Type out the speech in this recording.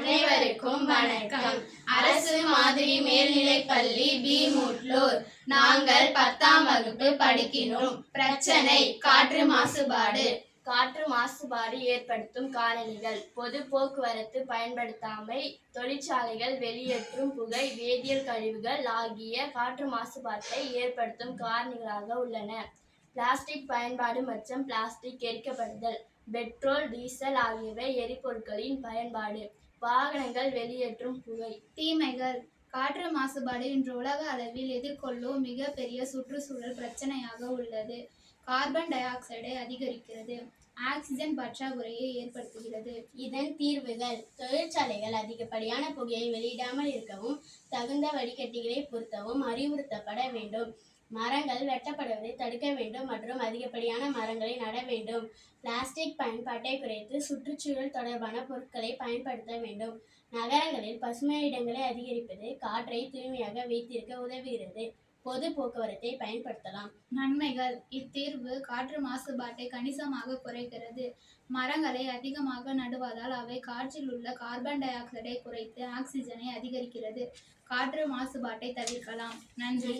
அனைவருக்கும் வணக்கம். அரசு மாதிரி மேல்நிலைப் பள்ளி பி முட்லூர். நாங்கள் 10ஆம் வகுப்பு படிக்கிறோம். பிரச்சனை காற்று மாசுபாடு. காற்று மாசுபாடு ஏற்படுத்தும் காரணிகள்: பொது போக்குவரத்து பயன்படுத்தாமை, தொழிற்சாலைகள் வெளியேற்றும் புகை, வேதியியல் கழிவுகள் ஆகிய காற்று மாசுபாட்டை ஏற்படுத்தும் காரணிகளாக உள்ளன. பிளாஸ்டிக் பயன்பாடு மற்றும் பிளாஸ்டிக் எரிக்கப்படுதல், பெட்ரோல், டீசல் ஆகியவை எரிபொருட்களின் பயன்பாடு, வாகனங்கள் வெளியேற்றும் புகை. தீமைகள்: காற்று மாசுபாடு இன்று உலக அளவில் எதிர்கொள்ளும் மிகப்பெரிய சுற்றுச்சூழல் பிரச்சனையாக உள்ளது. கார்பன் டை ஆக்சைடை அதிகரிக்கிறது, ஆக்சிஜன் பற்றாக்குறையை ஏற்படுத்துகிறது. இதன் தீர்வுகள்: தொழிற்சாலைகள் அதிகப்படியான புகையை வெளியிடாமல் இருக்கவும், தகுந்த வடிகட்டிகளை பொருத்தவும் அறிவுறுத்தப்பட வேண்டும். மரங்கள் வெட்டப்படுவதை தடுக்க வேண்டும் மற்றும் அதிகப்படியான மரங்களை நட வேண்டும். பிளாஸ்டிக் பயன்பாட்டை குறைத்து சுற்றுச்சூழல் தொடர்பான பொருட்களை பயன்படுத்த வேண்டும். நகரங்களில் பசுமை இடங்களை அதிகரிப்பது காற்றை தூய்மையாக வைத்திருக்க உதவுகிறது. பொது போக்குவரத்தை பயன்படுத்தலாம். நன்மைகள்: இத்தீர்வு காற்று மாசுபாட்டை கணிசமாக குறைக்கிறது. மரங்களை அதிகமாக நடுவதால் அவை காற்றில் உள்ள கார்பன் டை ஆக்சைடை குறைத்து ஆக்சிஜனை அதிகரிக்கிறது. காற்று மாசுபாட்டை தவிர்க்கலாம். நன்றி.